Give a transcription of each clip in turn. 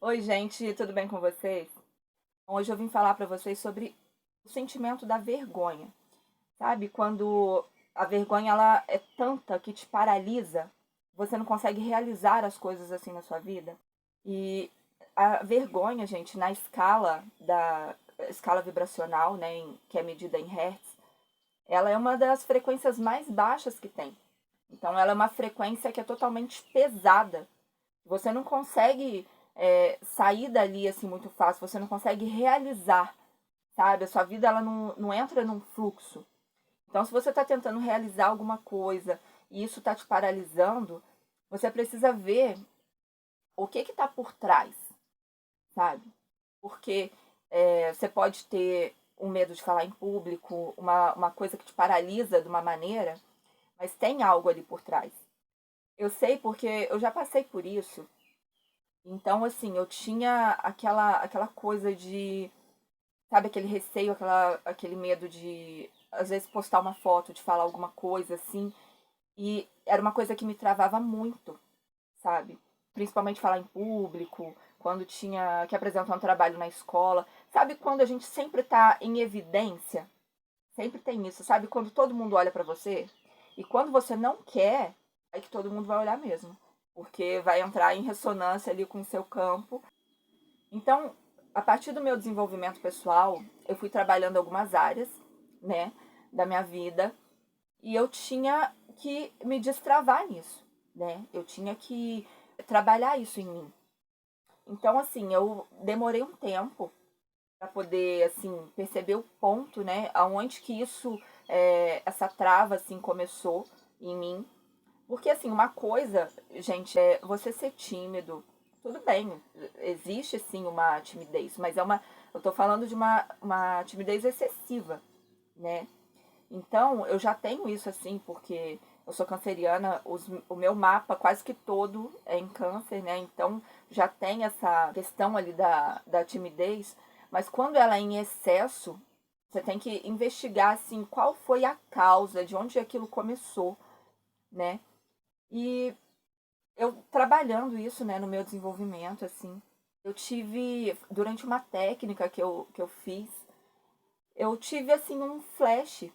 Oi, gente, tudo bem com vocês? Hoje eu vim falar para vocês sobre o sentimento da vergonha. Sabe, quando a vergonha ela é tanta que te paralisa, você não consegue realizar as coisas assim na sua vida. E a vergonha, gente, na escala da escala vibracional, né, que é medida em hertz, ela é uma das frequências mais baixas que tem. Então, ela é uma frequência que é totalmente pesada. Você não consegue sair dali assim muito fácil, você não consegue realizar, sabe? A sua vida ela não entra num fluxo. Então, se você está tentando realizar alguma coisa e isso está te paralisando, você precisa ver o que está por trás, sabe? Porque você pode ter um medo de falar em público, uma coisa que te paralisa de uma maneira, mas tem algo ali por trás. Eu sei porque eu já passei por isso. Então, assim, eu tinha aquela coisa de, sabe, aquele receio, aquele medo de, às vezes, postar uma foto, de falar alguma coisa, assim. E era uma coisa que me travava muito, sabe? Principalmente falar em público, quando tinha que apresentar um trabalho na escola. Sabe quando a gente sempre tá em evidência? Sempre tem isso, sabe? Quando todo mundo olha pra você. E quando você não quer, é que todo mundo vai olhar mesmo. Porque vai entrar em ressonância ali com o seu campo. Então, a partir do meu desenvolvimento pessoal, eu fui trabalhando algumas áreas, né, da minha vida, e eu tinha que me destravar nisso, né? Eu tinha que trabalhar isso em mim. Então, assim, eu demorei um tempo para poder, assim, perceber o ponto, né, aonde que isso, essa trava, assim, começou em mim. Porque, assim, uma coisa, gente, é você ser tímido. Tudo bem, existe sim uma timidez, mas eu tô falando de uma timidez excessiva, né? Então, eu já tenho isso assim, porque eu sou canceriana, o meu mapa quase que todo é em câncer, né? Então, já tem essa questão ali da timidez, mas quando ela é em excesso, você tem que investigar, assim, qual foi a causa, de onde aquilo começou, né? E eu trabalhando isso, né, no meu desenvolvimento, assim, eu tive, durante uma técnica que eu fiz, eu tive, assim, um flash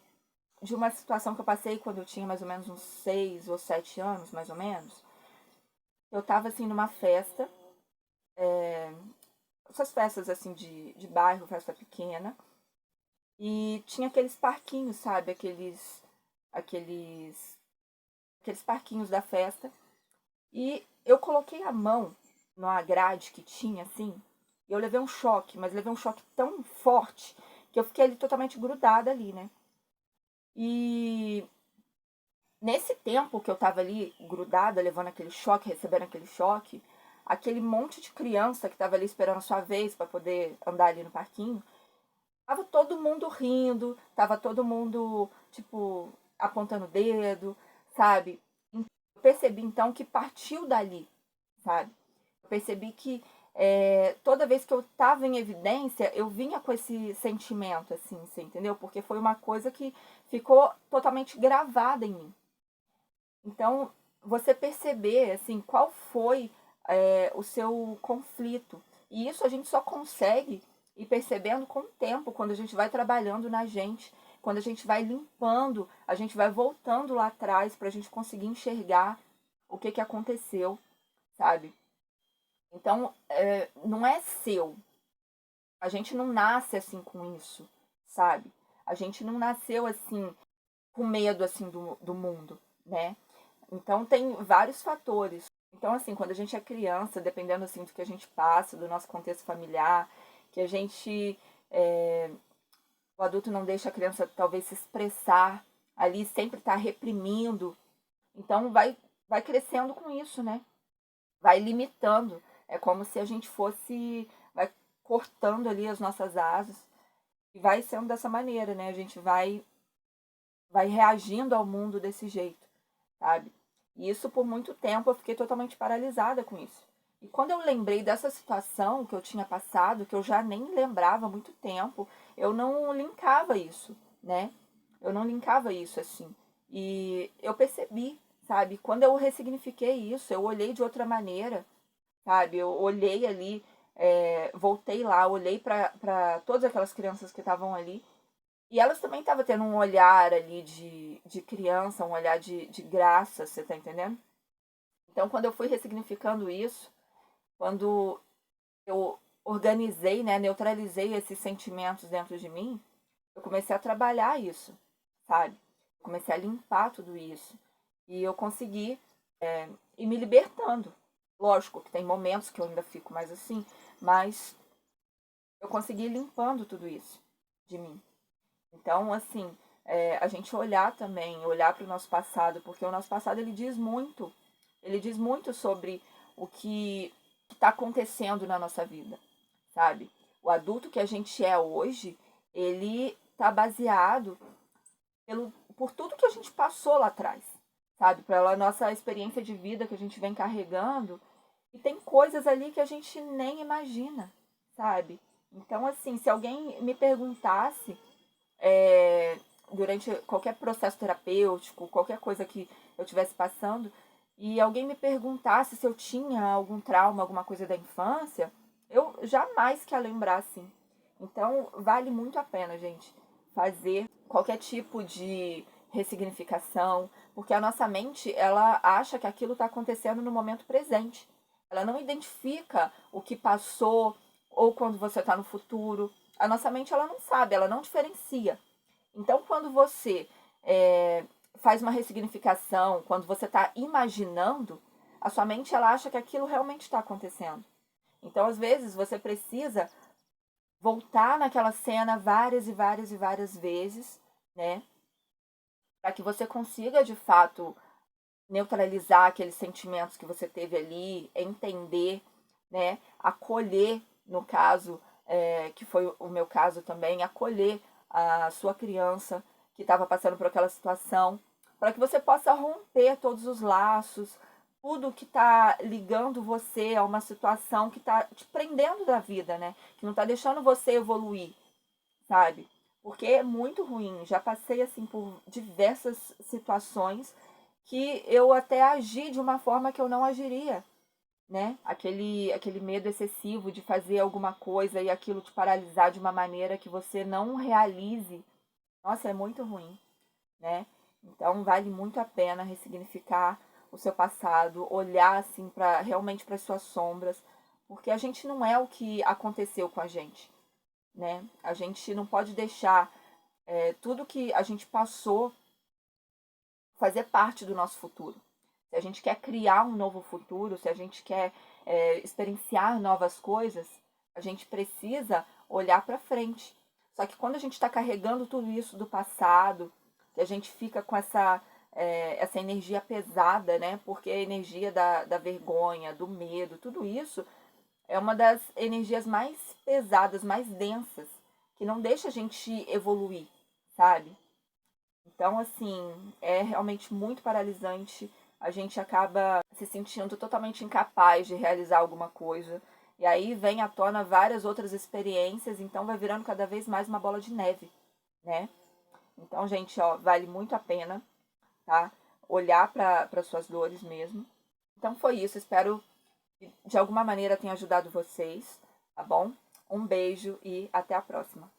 de uma situação que eu passei quando eu tinha mais ou menos uns 6 ou 7 anos, mais ou menos. Eu tava, assim, numa festa, essas festas, assim, de bairro, festa pequena, e tinha aqueles parquinhos, sabe, aqueles, aqueles parquinhos da festa, e eu coloquei a mão numa grade que tinha, assim, e eu levei um choque, mas levei um choque tão forte que eu fiquei ali totalmente grudada ali, né? E nesse tempo que eu tava ali grudada, levando aquele choque, recebendo aquele choque, aquele monte de criança que tava ali esperando a sua vez para poder andar ali no parquinho, tava todo mundo rindo, tava todo mundo, tipo, apontando o dedo, sabe? Eu percebi então que partiu dali, sabe? Eu percebi que toda vez que eu estava em evidência, eu vinha com esse sentimento, assim, você entendeu? Porque foi uma coisa que ficou totalmente gravada em mim. Então, você perceber, assim, qual foi o seu conflito. E isso a gente só consegue ir percebendo com o tempo, quando a gente vai trabalhando na gente, quando a gente vai limpando, a gente vai voltando lá atrás para a gente conseguir enxergar o que aconteceu, sabe? Então, não é seu. A gente não nasce assim com isso, sabe? A gente não nasceu assim com medo assim do mundo, né? Então tem vários fatores. Então, assim, quando a gente é criança, dependendo assim do que a gente passa, do nosso contexto familiar, que a gente. O adulto não deixa a criança talvez se expressar ali, sempre está reprimindo. Então vai crescendo com isso, né? Vai limitando. É como se a gente fosse. Vai cortando ali as nossas asas. E vai sendo dessa maneira, né? A gente vai reagindo ao mundo desse jeito, sabe? E isso por muito tempo eu fiquei totalmente paralisada com isso. E quando eu lembrei dessa situação que eu tinha passado, que eu já nem lembrava há muito tempo, eu não linkava isso, né? Eu não linkava isso assim. E eu percebi, sabe? Quando eu ressignifiquei isso, eu olhei de outra maneira, sabe? Eu olhei ali. voltei lá, olhei para todas aquelas crianças que estavam ali, e elas também estavam tendo um olhar ali de criança, um olhar de graça, você tá entendendo? Então, quando eu fui ressignificando isso, quando eu organizei, né, neutralizei esses sentimentos dentro de mim, eu comecei a trabalhar isso, sabe? Comecei a limpar tudo isso. E eu consegui ir me libertando. Lógico que tem momentos que eu ainda fico mais assim, mas eu consegui ir limpando tudo isso de mim. Então, assim, a gente olhar também, olhar para o nosso passado, porque o nosso passado ele diz muito sobre o que está acontecendo na nossa vida, sabe? O adulto que a gente é hoje, ele está baseado por tudo que a gente passou lá atrás, sabe? Pela nossa experiência de vida que a gente vem carregando. E tem coisas ali que a gente nem imagina, sabe? Então, assim, se alguém me perguntasse durante qualquer processo terapêutico, qualquer coisa que eu estivesse passando, e alguém me perguntasse se eu tinha algum trauma, alguma coisa da infância, eu jamais queria lembrar assim. Então, vale muito a pena, gente, fazer qualquer tipo de ressignificação, porque a nossa mente, ela acha que aquilo está acontecendo no momento presente. Ela não identifica o que passou ou quando você está no futuro. A nossa mente, ela não sabe, ela não diferencia. Então, quando você faz uma ressignificação, quando você está imaginando, a sua mente ela acha que aquilo realmente está acontecendo. Então, às vezes, você precisa voltar naquela cena várias e várias e várias vezes, né? Para que você consiga, de fato, neutralizar aqueles sentimentos que você teve ali, entender, né? Acolher, no caso, que foi o meu caso também, acolher a sua criança que estava passando por aquela situação, para que você possa romper todos os laços, tudo que está ligando você a uma situação que está te prendendo da vida, né? Que não está deixando você evoluir, sabe? Porque é muito ruim. Já passei assim por diversas situações que eu até agi de uma forma que eu não agiria, né? Aquele medo excessivo de fazer alguma coisa e aquilo te paralisar de uma maneira que você não realize. Nossa, é muito ruim, né? Então vale muito a pena ressignificar o seu passado, olhar assim para realmente para suas sombras, porque a gente não é o que aconteceu com a gente, né? A gente não pode deixar tudo que a gente passou fazer parte do nosso futuro. Se a gente quer criar um novo futuro, se a gente quer experienciar novas coisas, a gente precisa olhar para frente. Só que quando a gente está carregando tudo isso do passado, que a gente fica com essa energia pesada, né? Porque a energia da vergonha, do medo, tudo isso é uma das energias mais pesadas, mais densas, que não deixa a gente evoluir, sabe? Então, assim, é realmente muito paralisante. A gente acaba se sentindo totalmente incapaz de realizar alguma coisa. E aí vem à tona várias outras experiências, então vai virando cada vez mais uma bola de neve, né? Então, gente, ó, vale muito a pena, tá? Olhar para suas dores mesmo. Então foi isso, espero que de alguma maneira tenha ajudado vocês, tá bom? Um beijo e até a próxima.